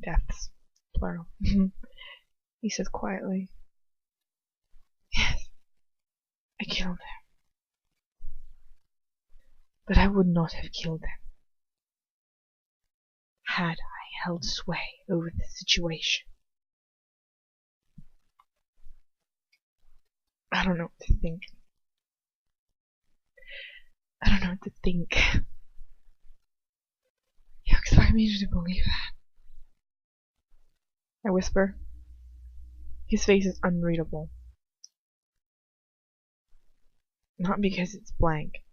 Deaths. Plural. He says quietly. Yes, I killed him. But I would not have killed him had I held sway over the situation. I don't know what to think. I don't know what to think. You expect me to believe that? I whisper. His face is unreadable. Not because it's blank,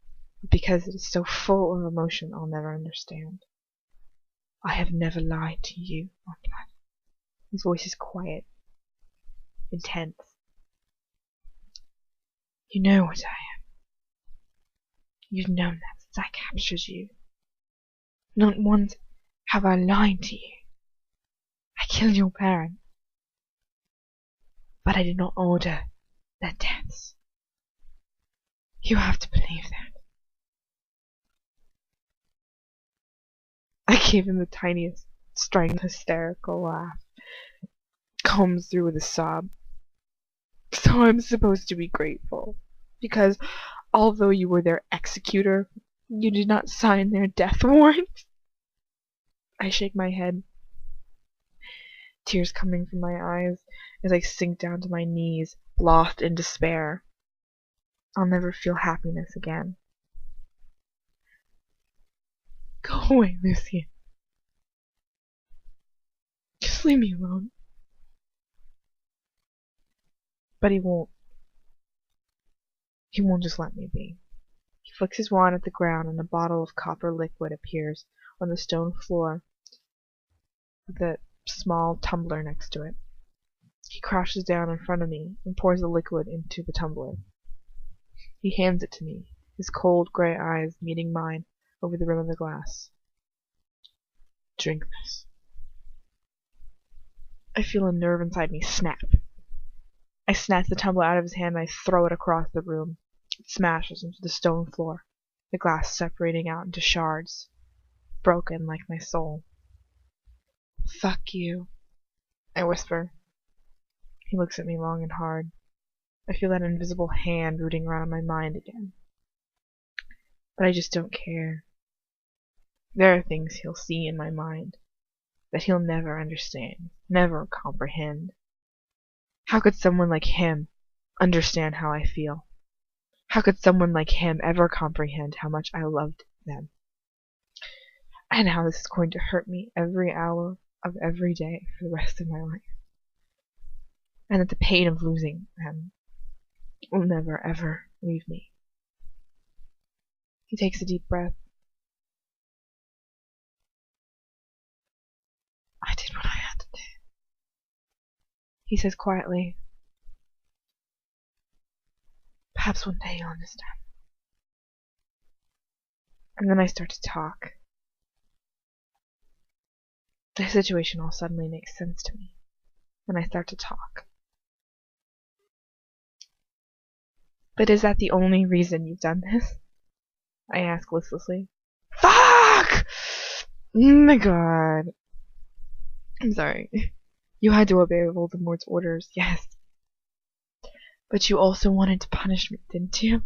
but because it is so full of emotion I'll never understand. I have never lied to you, my blood. His voice is quiet, intense. You know what I am. You've known that since I captured you. Not once have I lied to you. I killed your parents, but I did not order their deaths. You have to believe that. I gave him the tiniest, strangled, hysterical laugh. Comes through with a sob. So I'm supposed to be grateful, because although you were their executor, you did not sign their death warrant. I shake my head, tears coming from my eyes as I sink down to my knees, lost in despair. I'll never feel happiness again. Go away, Lucius. Just leave me alone. But he won't. He won't just let me be. He flicks his wand at the ground and a bottle of copper liquid appears on the stone floor with a small tumbler next to it. He crouches down in front of me and pours the liquid into the tumbler. He hands it to me, his cold grey eyes meeting mine over the rim of the glass. Drink this. I feel a nerve inside me snap. I snatch the tumbler out of his hand and I throw it across the room. It smashes into the stone floor, the glass separating out into shards, broken like my soul. Fuck you, I whisper. He looks at me long and hard. I feel that invisible hand rooting around my mind again. But I just don't care. There are things he'll see in my mind that he'll never understand, never comprehend. How could someone like him understand how I feel? How could someone like him ever comprehend how much I loved them? And how this is going to hurt me every hour of every day for the rest of my life. And that the pain of losing them will never ever leave me. He takes a deep breath. I did what I had to do. He says quietly, perhaps one day you'll understand. And then I start to talk. The situation all suddenly makes sense to me. And I start to talk. But is that the only reason you've done this? I ask listlessly. Fuck! Oh my god. I'm sorry. You had to obey Voldemort's orders, yes. But you also wanted to punish me, didn't you?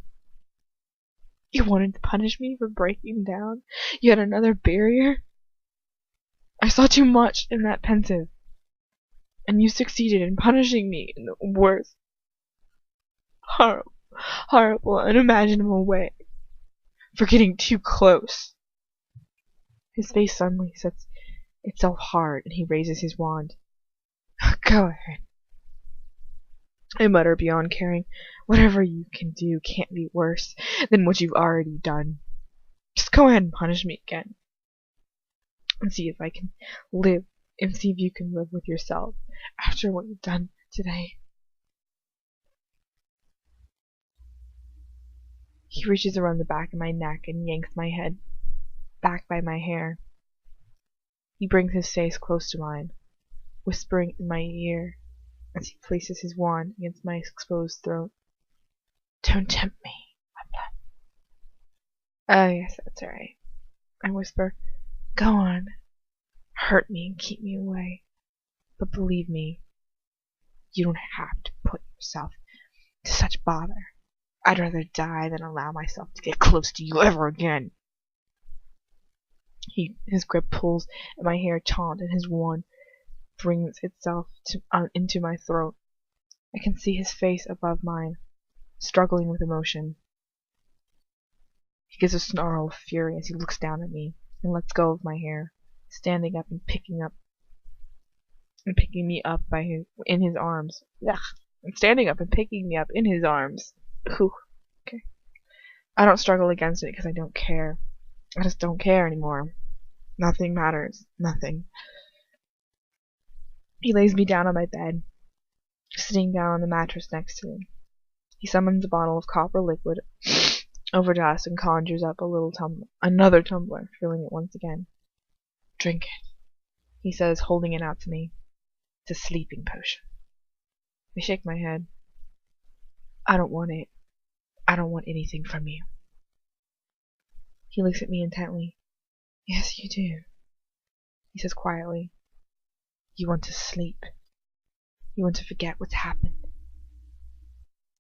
You wanted to punish me for breaking down yet another barrier? I saw too much in that pensive. And you succeeded in punishing me in the worst, horrible, unimaginable way. For getting too close. His face suddenly sets itself hard and he raises his wand. Go ahead. I mutter beyond caring. Whatever you can do can't be worse than what you've already done. Just go ahead and punish me again. And see if I can live, and see if you can live with yourself after what you've done today. He reaches around the back of my neck and yanks my head back by my hair. He brings his face close to mine, whispering in my ear as he places his wand against my exposed throat. Don't tempt me, my blood. Oh, yes, that's all right. I whisper, go on. hurt me and keep me away. But believe me, you don't have to put yourself to such bother. I'd rather die than allow myself to get close to you ever again. His grip pulls at my hair taut, and his wand brings itself into my throat. I can see his face above mine, struggling with emotion. He gives a snarl of fury as he looks down at me and lets go of my hair, standing up and picking me up in his arms. Ugh. And standing up and picking me up in his arms. Whew. Okay. I don't struggle against it because I don't care. I just don't care anymore. Nothing matters. Nothing. He lays me down on my bed, sitting down on the mattress next to me. He summons a bottle of copper liquid over to us and conjures up another tumbler, filling it once again. Drink it, he says, holding it out to me. It's a sleeping potion. I shake my head. I don't want it. I don't want anything from you. He looks at me intently. Yes, you do, he says quietly. You want to sleep. You want to forget what's happened.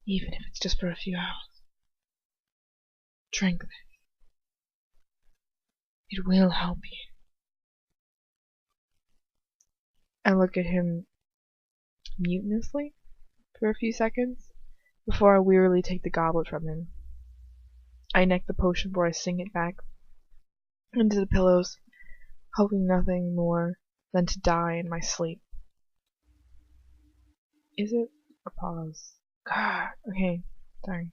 Even if it's just for a few hours. Drink this. It will help you. I look at him mutinously for a few seconds before I wearily take the goblet from him. I neck the potion before I sink it back into the pillows, hoping nothing more than to die in my sleep. Is it a pause? God, okay, sorry.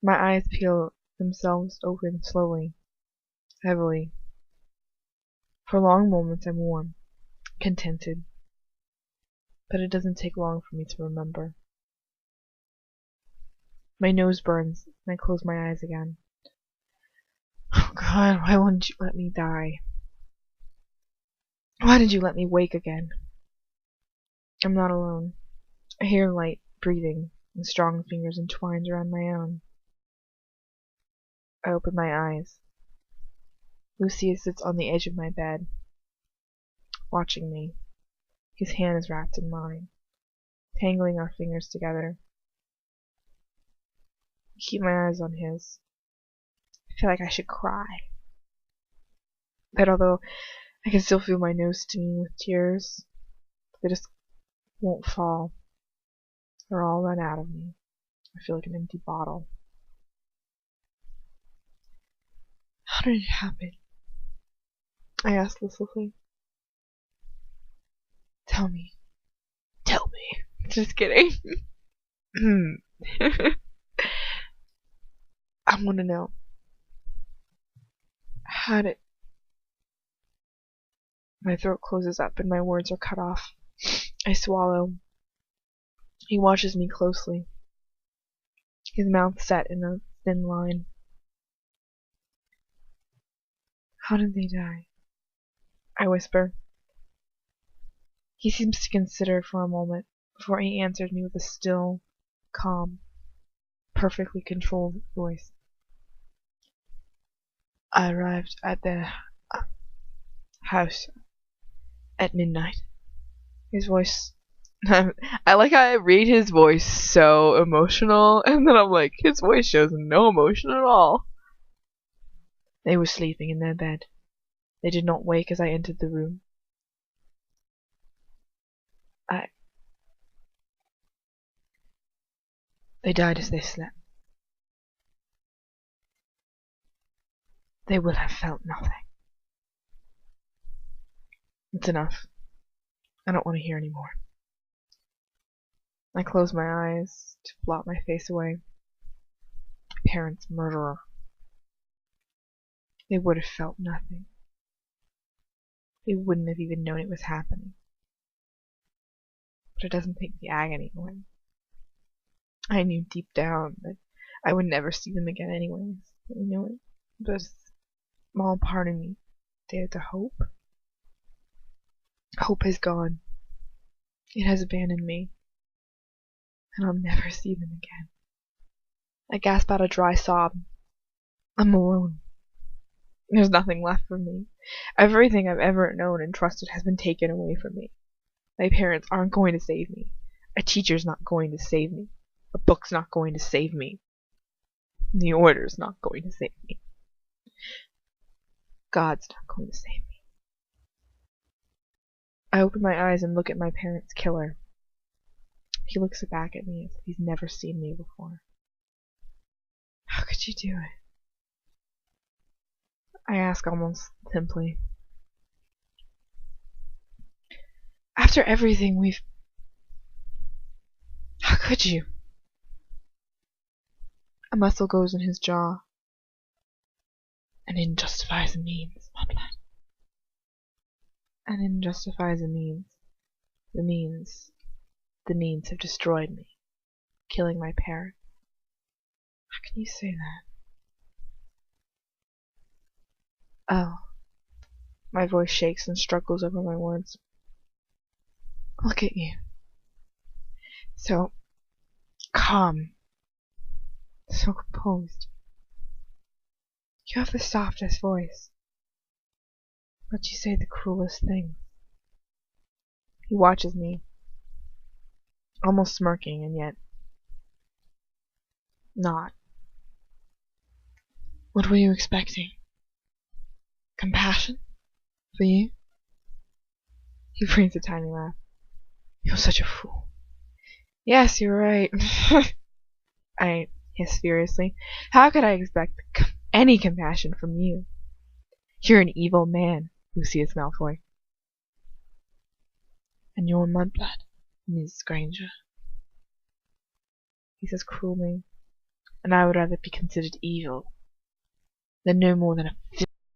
My eyes peel themselves open slowly, heavily. For long moments I'm warm, contented. But it doesn't take long for me to remember. My nose burns, and I close my eyes again. Oh God, why wouldn't you let me die? Why did you let me wake again? I'm not alone. I hear light breathing and strong fingers entwined around my own. I open my eyes. Lucius sits on the edge of my bed, watching me. His hand is wrapped in mine, tangling our fingers together. I keep my eyes on his. I feel like I should cry. But although I can still feel my nose stinging with tears, they just won't fall. They're all run out of me. I feel like an empty bottle. How did it happen? I asked listlessly. Tell me. Tell me. Just kidding. I want to know. How did... My throat closes up and my words are cut off. I swallow. He watches me closely, his mouth set in a thin line. How did they die? I whisper. He seems to consider for a moment before he answered me with a still, calm, perfectly controlled voice. I arrived at their house at midnight. His voice... I like how I read his voice so emotional, and then I'm like, his voice shows no emotion at all. They were sleeping in their bed. They did not wake as I entered the room. They died as they slept. They will have felt nothing. It's enough. I don't want to hear any more. I close my eyes to blot my face away. Parents' murderer. They would have felt nothing. They wouldn't have even known it was happening. But it doesn't take the agony away. I knew deep down that I would never see them again anyways. I knew it. But a small part of me dared to hope. Hope has gone. It has abandoned me. And I'll never see them again. I gasp out a dry sob. I'm alone. There's nothing left for me. Everything I've ever known and trusted has been taken away from me. My parents aren't going to save me. A teacher's not going to save me. A book's not going to save me. The order's not going to save me. God's not going to save me. I open my eyes and look at my parents' killer. He looks back at me as if he's never seen me before. How could you do it? I ask almost simply. After everything we've... How could you? A muscle goes in his jaw. An end justifies a means, my blood. An end justifies a means. The means have destroyed me, killing my parents. How can you say that? Oh. My voice shakes and struggles over my words. Look at you. So calm. So composed. You have the softest voice. But you say the cruelest things. He watches me, almost smirking, and yet not. What were you expecting? Compassion? For you? He brings a tiny laugh. You're such a fool. Yes, you're right. I hiss furiously. How could I expect any compassion from you? You're an evil man, Lucius Malfoy. And you're mudblood, Miss Granger. He says cruelly, and I would rather be considered evil than no more than a